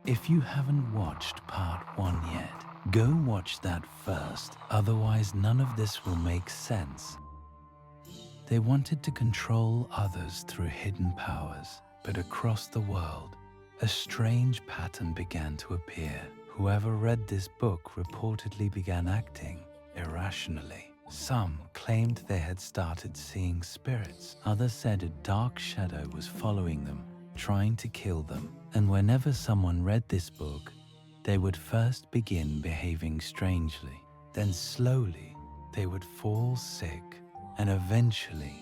If you haven't watched part 1 yet, go watch that first, otherwise none of this will make sense. They wanted to control others through hidden powers, but across the world, a strange pattern began to appear. Whoever read this book reportedly began acting irrationally. Some claimed they had started seeing spirits. Others said a dark shadow was following them, trying to kill them. And whenever someone read this book, they would first begin behaving strangely. Then slowly, they would fall sick and eventually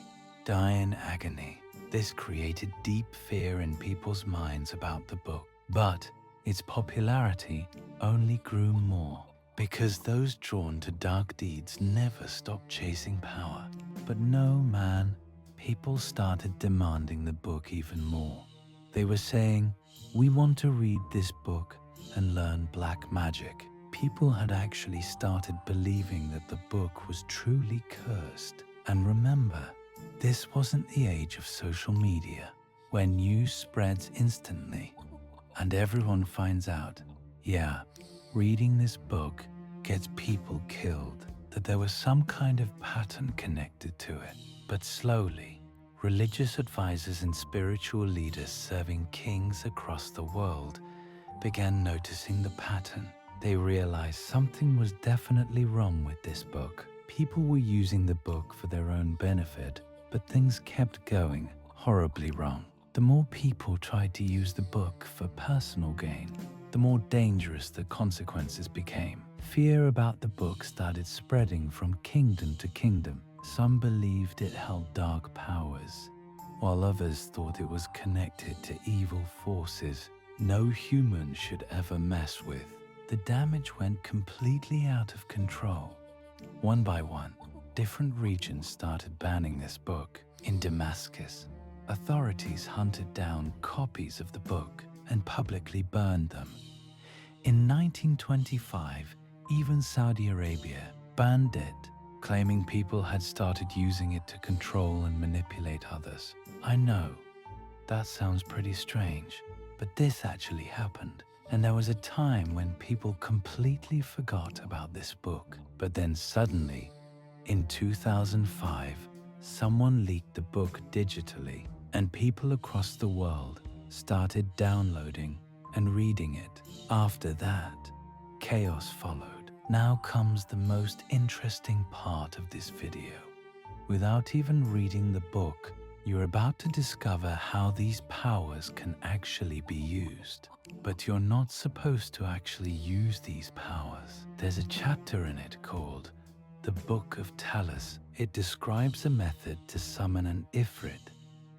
die in agony. This created deep fear in people's minds about the book. But its popularity only grew more because those drawn to dark deeds never stopped chasing power. But no, man, people started demanding the book even more. They were saying, "We want to read this book and learn black magic." People had actually started believing that the book was truly cursed. And remember, this wasn't the age of social media, where news spreads instantly and everyone finds out, yeah, reading this book gets people killed, that there was some kind of pattern connected to it. But slowly, religious advisors and spiritual leaders serving kings across the world began noticing the pattern. They realized something was definitely wrong with this book. People were using the book for their own benefit, but things kept going horribly wrong. The more people tried to use the book for personal gain, the more dangerous the consequences became. Fear about the book started spreading from kingdom to kingdom. Some believed it held dark powers, while others thought it was connected to evil forces no human should ever mess with. The damage went completely out of control. One by one, different regions started banning this book. In Damascus, authorities hunted down copies of the book and publicly burned them. In 1925, even Saudi Arabia banned it, claiming people had started using it to control and manipulate others. I know, that sounds pretty strange, but this actually happened. And there was a time when people completely forgot about this book. But then suddenly, in 2005, someone leaked the book digitally, and people across the world started downloading and reading it. After that, chaos followed. Now comes the most interesting part of this video. Without even reading the book, you're about to discover how these powers can actually be used. But you're not supposed to actually use these powers. There's a chapter in it called The Book of Talus. It describes a method to summon an Ifrit,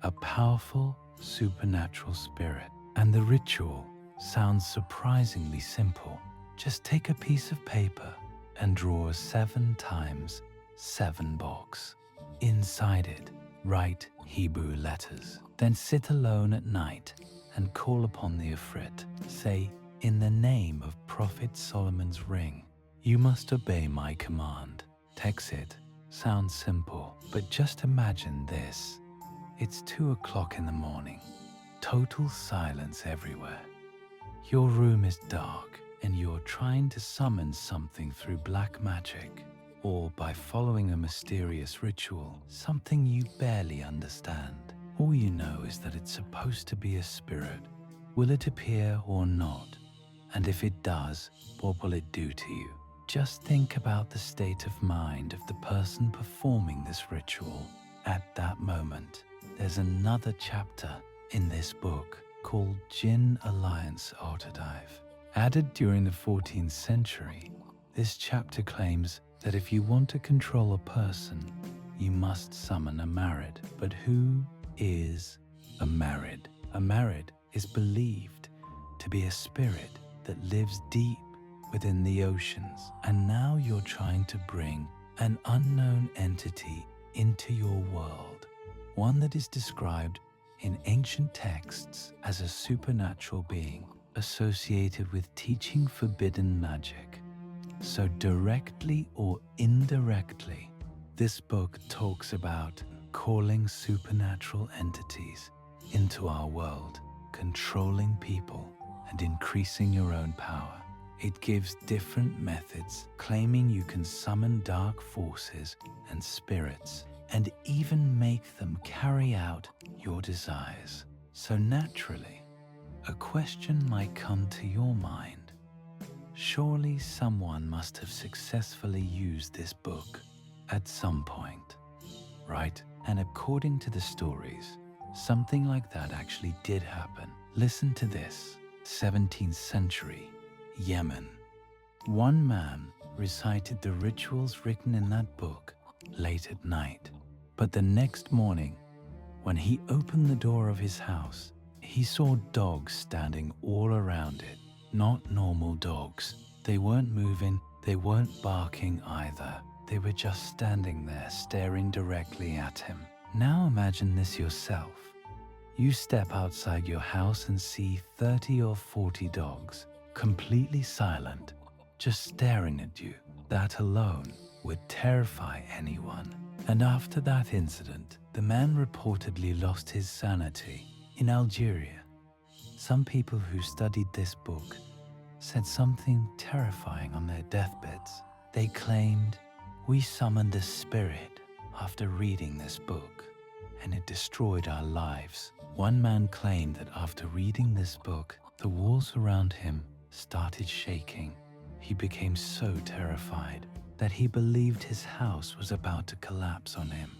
a powerful supernatural spirit. And the ritual sounds surprisingly simple. Just take a piece of paper and draw a 7 times 7 box. Inside it, write Hebrew letters. Then sit alone at night and call upon the Ifrit. Say, "In the name of Prophet Solomon's ring, you must obey my command." Text it. Sounds simple, but just imagine this. It's 2 o'clock in the morning. Total silence everywhere. Your room is dark and you're trying to summon something through black magic or by following a mysterious ritual, something you barely understand. All you know is that it's supposed to be a spirit. Will it appear or not? And if it does, what will it do to you? Just think about the state of mind of the person performing this ritual at that moment. There's another chapter in this book called Djinn Alliance Autodive. Added during the 14th century, this chapter claims that if you want to control a person, you must summon a Marid. But who is a Marid? A Marid is believed to be a spirit that lives deep within the oceans. And now you're trying to bring an unknown entity into your world, one that is described in ancient texts as a supernatural being associated with teaching forbidden magic. So directly or indirectly, this book talks about calling supernatural entities into our world, controlling people, and increasing your own power. It gives different methods, claiming you can summon dark forces and spirits, and even make them carry out your desires. So naturally, a question might come to your mind. Surely someone must have successfully used this book at some point, right? And according to the stories, something like that actually did happen. Listen to this. 17th century, Yemen. One man recited the rituals written in that book late at night. But the next morning, when he opened the door of his house, he saw dogs standing all around it. Not normal dogs. They weren't moving, they weren't barking either. They were just standing there staring directly at him. Now imagine this yourself. You step outside your house and see 30 or 40 dogs, completely silent, just staring at you. That alone would terrify anyone. And after that incident, the man reportedly lost his sanity. In Algeria, some people who studied this book said something terrifying on their deathbeds. They claimed, "We summoned a spirit after reading this book, and it destroyed our lives." One man claimed that after reading this book, the walls around him started shaking. He became so terrified that he believed his house was about to collapse on him.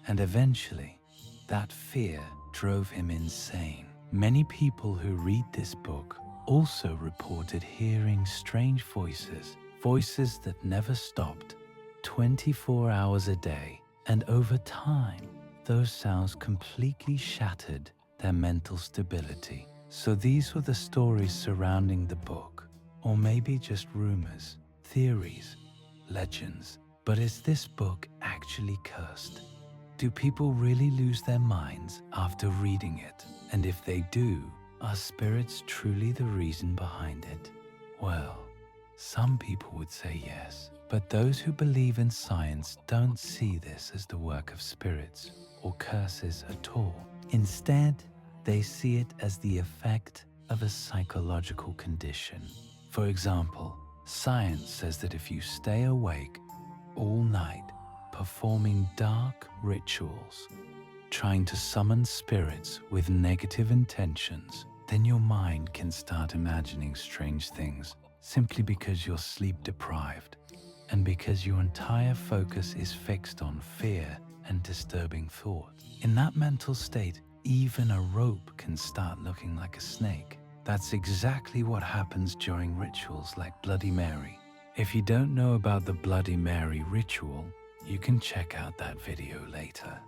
And eventually, that fear drove him insane. Many people who read this book also reported hearing strange voices, voices that never stopped, 24 hours a day. And over time, those sounds completely shattered their mental stability. So these were the stories surrounding the book, or maybe just rumors, theories, legends. But is this book actually cursed? Do people really lose their minds after reading it? And if they do, are spirits truly the reason behind it? Well, some people would say yes, but those who believe in science don't see this as the work of spirits or curses at all. Instead, they see it as the effect of a psychological condition. For example, science says that if you stay awake all night performing dark rituals, trying to summon spirits with negative intentions, then your mind can start imagining strange things simply because you're sleep deprived and because your entire focus is fixed on fear and disturbing thought. In that mental state, even a rope can start looking like a snake. That's exactly what happens during rituals like Bloody Mary. If you don't know about the Bloody Mary ritual, you can check out that video later.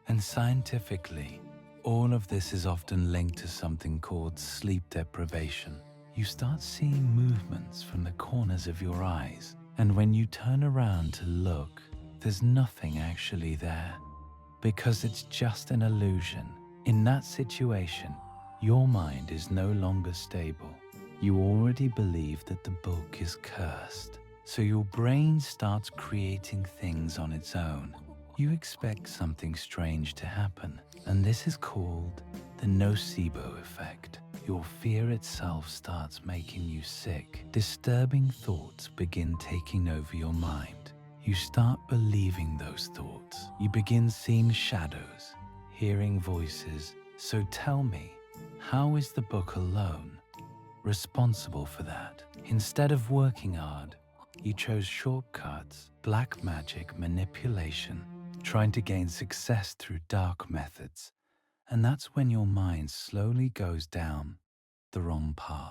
And scientifically, all of this is often linked to something called sleep deprivation. You start seeing movements from the corners of your eyes, and when you turn around to look, there's nothing actually there, because it's just an illusion. In that situation, your mind is no longer stable. You already believe that the book is cursed, so your brain starts creating things on its own. You expect something strange to happen, and this is called the nocebo effect. Your fear itself starts making you sick. Disturbing thoughts begin taking over your mind. You start believing those thoughts. You begin seeing shadows, hearing voices. So tell me, how is the book alone responsible for that? Instead of working hard, you chose shortcuts, black magic, manipulation, trying to gain success through dark methods. And that's when your mind slowly goes down the wrong path.